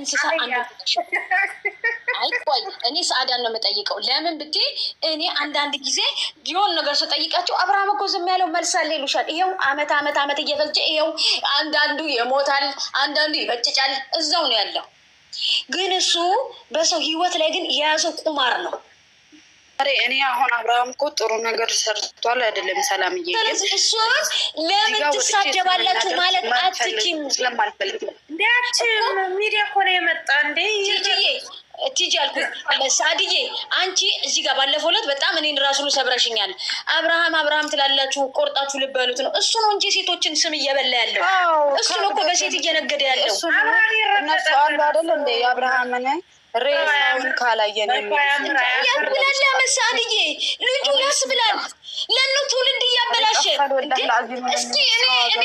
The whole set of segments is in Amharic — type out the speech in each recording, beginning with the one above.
እንስሳ አንዱ አይቆይ። እኔ ሰአዳን ነው የምጠይቀው። ለምን ብትይ እኔ አንዳንድ ጊዜ የሆነ ነገር ስጠይቃቸው አብርሃም እኮ ዝም ያለው መልስ አለ ይሉሻል። ይኸው አመት እየፈጀ ይኸው አንዳንዱ ይሞታል፣ አንዳንዱ ይበጭጫል፣ እዛው ነው ያለው። ግን እሱ በሰው ህይወት ላይ ግን የያዘው ቁማር ነው። እኔ አሁን አብርሃም እኮ ጥሩ ነገር ሰርቷል አይደለም? ሰላምዬ እሱ ለምን ትሳደባላችሁ ማለት አትችም። ስለማልፈልግ እንዲያችም ሚዲያ እኮ ነው የመጣ እንዴ ቲጂ አልኩ ሳድዬ፣ አንቺ እዚህ ጋር ባለፈው ዕለት በጣም እኔን ራሱን ሰብረሽኛል። አብርሃም ትላላችሁ፣ ቆርጣችሁ ልበሉት ነው። እሱ ነው እንጂ ሴቶችን ስም እየበላ ያለው እሱ ነው እኮ በሴት እየነገደ ያለው። እነሱ አሉ አይደል እንደ የአብርሃምን ሬሳውን ካላየን ያብላል መሳድዬ፣ ልጁ ያስብላል። ለእኑ ትውልድ እያበላሸ እስኪ እኔ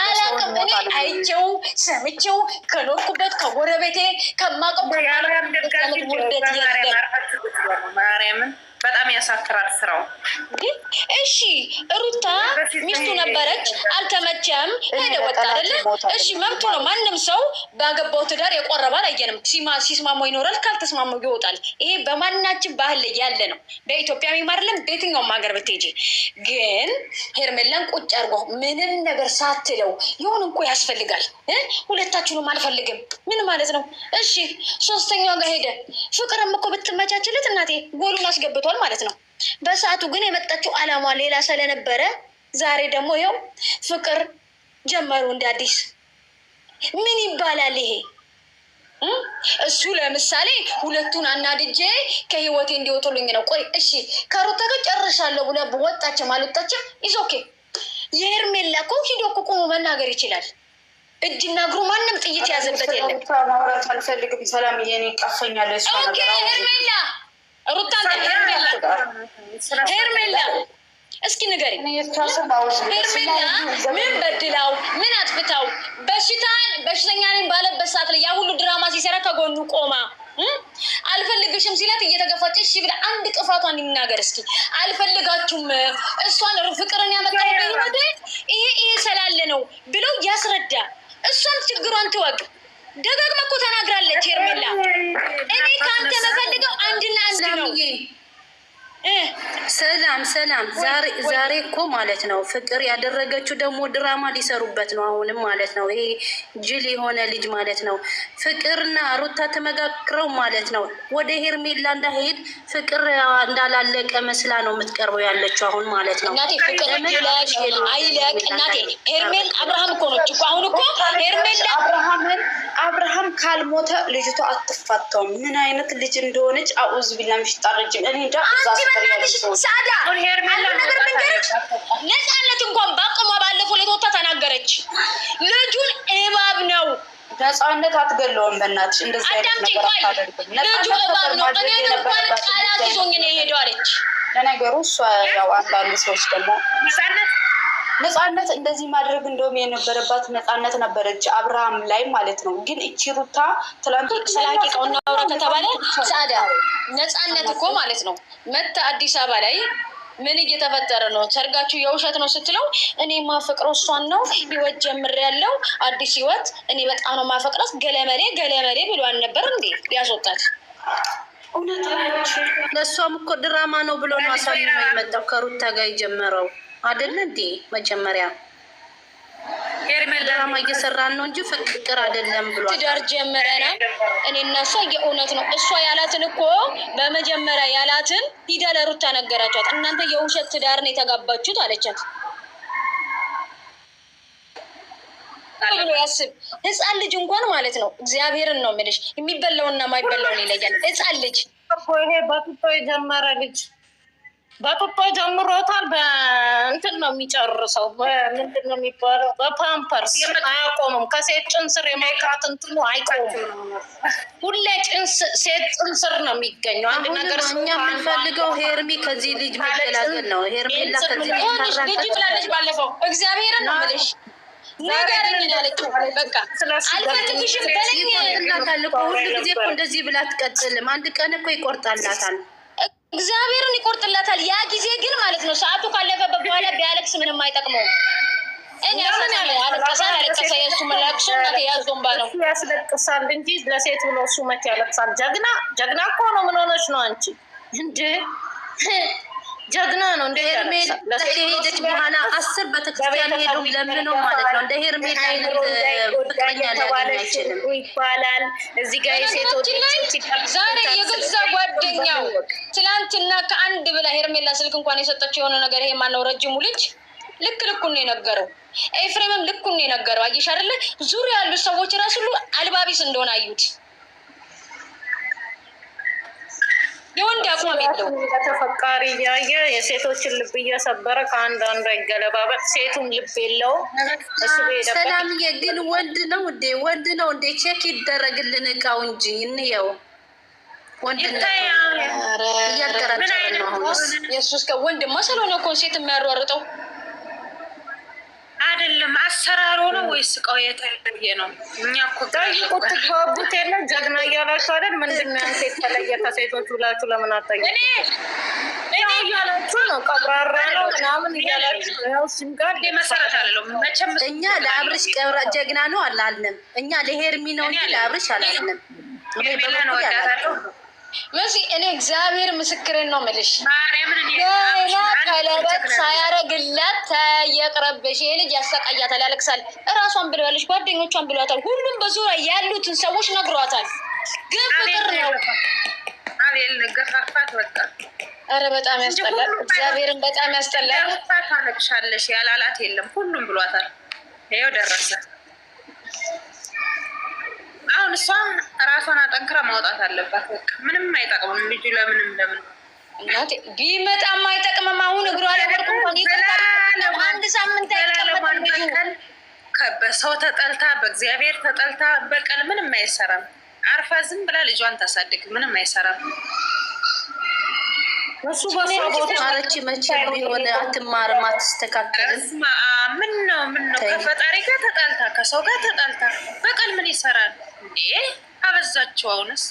አላቅም። እኔ አይቼው ሰምቼው ከኖርኩበት ከጎረቤቴ ከማቀበት ውርደት ማርያምን በጣም ያሳክራል ስራው። እሺ ሩታ ሚስቱ ነበረች፣ አልተመቸም፣ ሄደ ወጣ አይደለ? እሺ መብቱ ነው። ማንም ሰው ባገባው ትዳር የቆረበ አላየንም። ሲስማሙ ይኖራል፣ ካልተስማሙ ይወጣል። ይሄ በማናችን ባህል ላይ ያለ ነው። በኢትዮጵያ አይደለም በየትኛውም ሀገር ብትሄጂ። ግን ሄርሜላን ቁጭ አድርጎ ምንም ነገር ሳትለው ይሁን እንኮ ያስፈልጋል። ሁለታችሁንም አልፈልግም ምን ማለት ነው? እሺ ሶስተኛው ጋር ሄደ። ፍቅርም እኮ ብትመቻችለት እናቴ ጎሉን አስገብቷል ማለት ነው። በሰዓቱ ግን የመጣችው አላማ ሌላ ስለነበረ ዛሬ ደግሞ ይኸው ፍቅር ጀመሩ እንደ አዲስ። ምን ይባላል ይሄ? እሱ ለምሳሌ ሁለቱን አናድጄ ከህይወቴ እንዲወጡልኝ ነው። ቆይ እሺ ከሩታ ጋር ጨርሻለሁ ብለ ወጣችም አልወጣችም ኢዝ ኦኬ። የሄርሜላ እኮ ሂዶ እኮ ቆሞ መናገር ይችላል። እጅና እግሩ ማንም ጥይት ያዘበት የለም። ማውራት አልፈልግም። ሰላም የኔ ቀፈኛለ እሷ ነገር ሄርሜላ ሩታ ሄርሜላ እስኪ ንገሪኝ፣ ሄርሜላ ምን በድላው ምን አጥፍታው በሽተኛ ነኝ ባለበት ሰዓት ላይ ያ ሁሉ ድራማ ሲሰራ ከጎኑ ቆማ አልፈልግሽም ሲላት እየተገፋች እሺ ብላ አንድ ጥፋቷን ይናገር እስኪ። አልፈልጋችሁም እሷን ፍቅርን ያመጣው በህይወቴ ይሄ ስላለ ነው ብሎ ያስረዳ። እሷን ችግሯን ትወቅ። ደጋግማ እኮ ተናግራለች ሄርሜላ። እኔ ከአንተ መፈልገው አንድና አንድ ነው። ሰላም ዛሬ እኮ ማለት ነው ፍቅር ያደረገችው ደግሞ ድራማ ሊሰሩበት ነው አሁንም ማለት ነው። ይሄ ጅል የሆነ ልጅ ማለት ነው። ፍቅርና ሩታ ተመካክረው ማለት ነው ወደ ሄርሜላ እንዳሄድ ፍቅር እንዳላለቀ መስላ ነው የምትቀርበው ያለችው አሁን ማለት ነው። እናቴ ፍቅር አይለቅ እናቴ። ሄርሜል አብርሃም እኮ ነው እኮ አሁን እኮ ሄርሜላ አብርሃም ካልሞተ ልጅቷ አትፋታውም። ምን አይነት ልጅ እንደሆነች አኡዝ ቢላ ምሽጣረጅ እኔ እንጃ። ሳዳ ነፃነት እንኳን በአቅሟ ባለፈው ላይ ወጣ ተናገረች። ልጁን እባብ ነው። ነፃነት አትገለውም። በእናትሽ እንደዚህ አይነት ነገር አታደርግም። ልጁ እባብ ነው። እኔ እንኳን ቃላት ይዞኝ ነው የሄደው አለች። ለነገሩ እሷ ያው አንዳንድ ሰዎች ደግሞ ነፃነት እንደዚህ ማድረግ እንደውም የነበረባት ነፃነት ነበረች አብርሃም ላይ ማለት ነው። ግን እቺ ሩታ ትላንት ስላቂቀው እናውራ ከተባለ ሳዳ ነፃነት እኮ ማለት ነው መታ አዲስ አበባ ላይ ምን እየተፈጠረ ነው? ሰርጋችሁ የውሸት ነው ስትለው እኔ ማፈቅረው እሷን ነው ህይወት ጀምሬያለሁ አዲስ ህይወት እኔ በጣም ነው ማፈቅራት ገለመሌ ብሎ አልነበር እንዴ ያስወጣት? እውነት ለእሷም እኮ ድራማ ነው ብሎ ነው አሳምኖ የመጣው ከሩታ ጋር የጀመረው አይደለ እንዴ? መጀመሪያ ድራማ እየሰራን ነው እንጂ ፍቅር አይደለም ብሎ ትዳር ጀመረና እኔ እና እሷ የእውነት ነው። እሷ ያላትን እኮ በመጀመሪያ ያላትን ሂዳ ለሩታ ነገራቻት። እናንተ የውሸት ትዳር ነው የተጋባችሁት አለቻት። ብሎ ያስብ ህፃን ልጅ እንኳን ማለት ነው። እግዚአብሔርን ነው የምልሽ የሚበላውና የማይበላውን ይለያል። ህፃን ልጅ ይሄ በጡጦ የጀመረ ልጅ በጡጦ ጀምሮታል። በእንትን ነው የሚጨርሰው። ምንድን ነው የሚባለው? በፓምፐርስ አያቆምም። ከሴት ጭንስር የመውጣት እንትኑ አይቆምም። ሁሌ ሴት ጭንስር ነው የሚገኘው። አንድ ነገር እኛ የምንፈልገው ሄርሚ ከዚህ ልጅ መገላገል ነው። ሄርሜላ ከዚህ ልጅ ትላለች። ባለፈው እግዚአብሔርን ነው የምልሽ ነገርኝ ያለችው በቃ አልፈልግሽም በለኝ እናታል እኮ ሁሉ ጊዜ እኮ እንደዚህ ብላ አትቀጥልም። አንድ ቀን እኮ ይቆርጣላታል። እግዚአብሔርን ይቆርጥላታል። ያ ጊዜ ግን ማለት ነው ሰዓቱ ካለፈበት በኋላ ቢያለቅስ ምንም አይጠቅመውም። እኔ አለቀሰ የእሱ መላቅሶ ያዞንባ ነው ያስለቅሳል እንጂ ለሴት ብሎ እሱ መቼ ያለቅሳል? ጀግና እኮ ነው። ምን ሆነች ነው አንቺ? እንደ ጀግና ነው። እንደ ሄደች በኋላ 10 ቤተክርስቲያን ሄዱ ለምነው ማለት ነው። እንደ ሄርሜላ አይነት ፍቅረኛ ሊያገኝ አይችልም ይባላል። እዚህ ጋር የሴቶች ዛሬ የገዛ ጓደኛው ትላንትና ከአንድ ብላ ሄርሜላ ስልክ እንኳን የሰጠችው የሆነ ነገር ይሄ ማነው ረጅሙ ልጅ ልኩን ነው የነገረው። ኤፍሬምም ልኩን ነው የነገረው። አየሽ አይደለ? ዙሪያ ያሉት ሰዎች ራሱ ሁሉ አልባቢስ እንደሆነ አዩት። የወንድ አቋም የለውም። ተፈቃሪ እያየ የሴቶችን ልብ እየሰበረ ከአንዳንዱ ይገለባበት። ሴቱም ልብ የለውም። ሰላምዬ ግን ወንድ ነው እንዴ? ቼክ ይደረግልን እቃው እንጂ እንየው። ወንድ ነው እያጠራጠረ ነው። አሁንስ የሱስ ከወንድማ ስለሆነ እኮ ሴት የሚያሯርጠው አይደለም። አሰራሩ ነው ወይስ እቃው የተለየ ነው? እኛ እኮ ጠይቁት፣ ትግባቡት የለ ጀግና እያላችሁ አይደል? ምንድን ነው አንተ የተለየ ከሴቶች ብላችሁ ለምን አጠይቁ? እኔ እያላችሁ ነው ቀብራራ ነው ምናምን እያላችሁ ያው ሲምጋር መሰረት አለለው። መቼም እኛ ለአብርሽ ቀብራ ጀግና ነው አላልንም። እኛ ለሄርሚ ነው እንጂ ለአብርሽ አላልንም። ሄርሜላ ነው ወዳታለሁ መሲ እኔ እግዚአብሔር ምስክርን ነው የምልሽ። ቀለበት ሳያረግላት የቅረብሽ ይሄ ልጅ ያሰቃያታል፣ ያለቅሳል። እራሷን ብለዋለች፣ ጓደኞቿን ብለዋታል። ሁሉም በዙሪያ ያሉትን ሰዎች ነግሯታል። ግን ፍቅር ነው አቤል ገፋፋት በቃ። ኧረ በጣም ያስጠላል፣ እግዚአብሔርን በጣም ያስጠላል። ታለቅሻለሽ ያላላት የለም፣ ሁሉም ብሏታል። ይኸው ደረሰ። አሁን እሷ ራሷን አጠንክራ ማውጣት አለባት። በቃ ምንም አይጠቅምም ልጁ ለምንም እናቴ ቢመጣም አይጠቅምም። አሁን እግሯ ላይ ወርቅ እንኳን ይቀርታል። አንድ ሳምንት አይቀርም። በሰው ተጠልታ በእግዚአብሔር ተጠልታ በቀል ምንም አይሰራም። አርፋ ዝም ብላ ልጇን ታሳድግ፣ ምንም አይሰራም። እሱ በሷቦታረች መቼ ቢሆን አትማርም፣ አትስተካከልም። ምን ነው ከፈጣሪ ጋር ተጣልታ ከሰው ጋር ተጣልታ በቀል ምን ይሰራል እንዴ? አበዛቸው። አሁንስ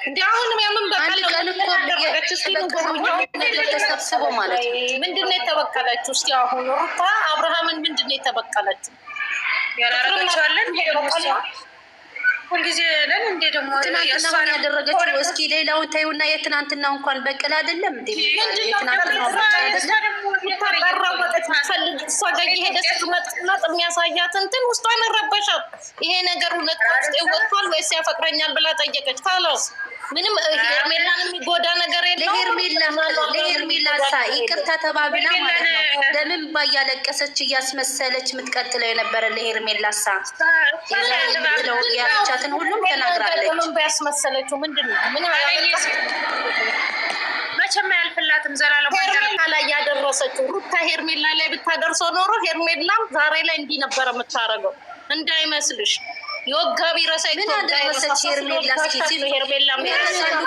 እንዲ አሁንም ያምን በቀል ተሰብስበው ማለት ነው። ምንድን ነው የተበቀለችው? እስኪ አሁን ሩታ አብርሃምን ምንድን ነው የተበቀለችው? ያላረገችዋለን ሁልጊዜ ለን እንዴ ደግሞ ትናንትና ያደረገችው እስኪ ሌላውን ታዩና የትናንትና እንኳን በቀል አይደለም እንዴ? የትናንትናው በቀል አይደለም። እሷ ጋር የሄደች ስትመጥናጥ የሚያሳያት እንትን ውስጧን ረበሻት። ይሄ ነገር እውነት ውስጥ ወጥቷል ወይስ ያፈቅረኛል ብላ ጠየቀች። ካላስ ምንም ሄርሜላን የሚጎዳ ነገር የለም። ለሄርሜላ ይቅርታ ተባብላ ማለት ነው። ለምን ባያለቀሰች እያስመሰለች የምትቀጥለው የነበረ ለሄርሜላ የምትለው ያቻትን ሁሉም ተናግራለች። ምን ባያስመሰለችው ምንድን ነው? ምን መቼም አያልፍላትም። ዘላለም ሄርሜላ ላይ ያደረሰችው ሩታ ሄርሜላ ላይ ብታደርሰው ኖሮ ሄርሜላም ዛሬ ላይ እንዲህ ነበረ የምታደርገው እንዳይመስልሽ። የወጋ ቢረሳ ምን አደረሰች ሄርሜላ? እስኪ ሄርሜላ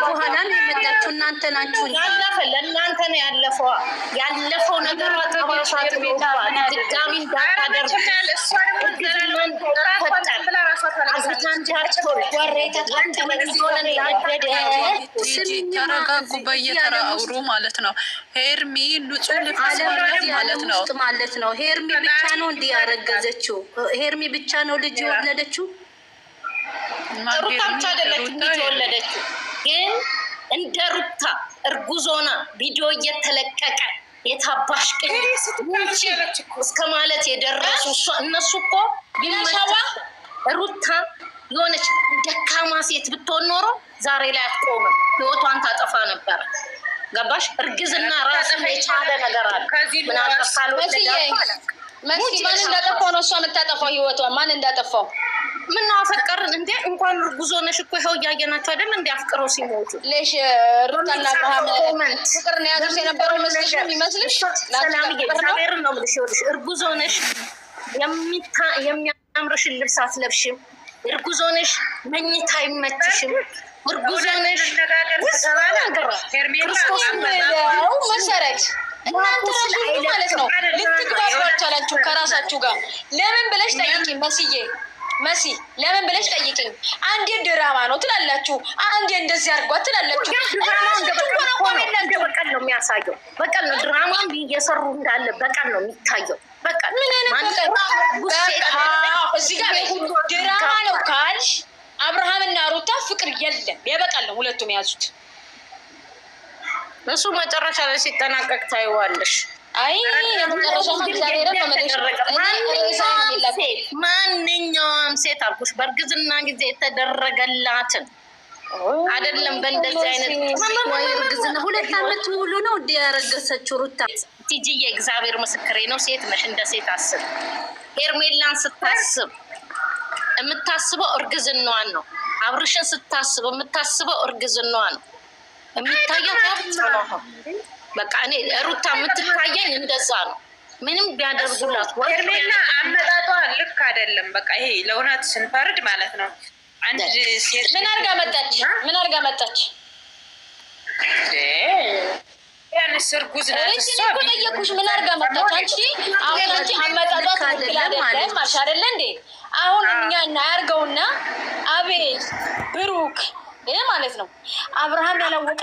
በኋላ ነው የመጣችሁ እናንተ ናችሁ። ያለፈ ለእናንተ ነው ያለፈው ነገር ጠባሳት ድጋሚ እንዳታደርግ ተረጋጉ። በየተራ አውሩ ማለት ነው። ሄርሚ ንጹህ ልብስ ማለት ነው። ሄርሚ ብቻ ነው እንዲህ ያረገዘችው። ሄርሚ ብቻ ነው ልጅ የወለደችው። ሩታ ብቻ አይደለችም ልጅ የወለደችው። ግን እንደ ሩታ እርጉዞና ቪዲዮ እየተለቀቀ የታባሽ ቅኝ እስከ ማለት የደረሱ እነሱ እኮ ቢመቻ ሩታ የሆነች ደካማ ሴት ብትሆን ኖሮ ዛሬ ላይ አትቆምም፣ ህይወቷን ታጠፋ ነበር። ገባሽ? እርግዝና ራሱ የቻለ ነገር አለ። ምናልባት መሲ ማን እንዳጠፋው ነው እሷ የምታጠፋው? ህይወቷን ማን እንዳጠፋው? ምን አፈቀርን እንዴ? እንኳን እርጉዝ ሆነሽ እኮ ይኸው እያየናቸው አይደል? እንዲ አፍቅረው ሲሞቱ ለሽ ሩታና ፍቅር ነው ያዘው የነበረው ይመስልሽ? የሚመስልሽ ሰላም እግዚአብሔር ነው የምልሽ። ይኸውልሽ እርጉዝ ሆነሽ የሚያምርሽን ልብስ አትለብሽም። እርጉዝ ሆነሽ መኝታ አይመችሽም። እርጉዝ ሆነሽ ክርስቶስ ነው መሰረት እናንተ ራሱ ማለት ነው ልትግባቡ አልቻላችሁ ከራሳችሁ ጋር። ለምን ብለሽ ጠይቂ መስዬ። መሲ ለምን ብለሽ ጠይቅኝ። አንዴ ድራማ ነው ትላላችሁ፣ አንዴ እንደዚህ አድርጓት ትላላችሁ። በቀል ነው የሚያሳየው፣ በቀል ነው። ድራማም እየሰሩ እንዳለ በቀል ነው የሚታየው። በቀል እዚህ ጋር ድራማ ነው ካልሽ አብርሃምና ሩታ ፍቅር የለም፣ የበቀል ነው ሁለቱም የያዙት። እሱ መጨረሻ ላይ ሲጠናቀቅ ታይዋለሽ። አይ የመጨረሻ እግዚአብሔር ማንኛውም ሴት አልኩሽ በእርግዝና ጊዜ የተደረገላትን አይደለም በእንደዚህ አይነት እርግዝና 2 ዓመት ሙሉ ነው እንደ ያረገሰችው ሩታ። ቲጂዬ እግዚአብሔር ምስክሬ ነው። ሴት ነሽ፣ እንደ ሴት አስብ። ሄርሜላን ስታስብ የምታስበው እርግዝናዋን ነው። አብርሽን ስታስብ የምታስበው እርግዝናዋን ነው። የሚታየው ነው። በቃ እኔ ሩታ የምትታየኝ እንደዛ ነው። ምንም ቢያደርጉላት ሄርሜላ አመጣጧ ልክ አይደለም። በቃ ይሄ ለእውነት ስንፈርድ ማለት ነው። አንድ ሴት ምን አድርጋ መጣች? ምን አድርጋ መጣች? ያንስ እርጉዝ ናት እሷ። ጠየኩሽ፣ ምን አድርጋ መጣች? አንቺ አሁን አንቺ አመጣጧ ትክክል አይደለም ማለሽ አይደለ እንዴ? አሁን እኛ እናያርገውና አቤል ብሩክ ማለት ነው አብርሃም ያላወቀ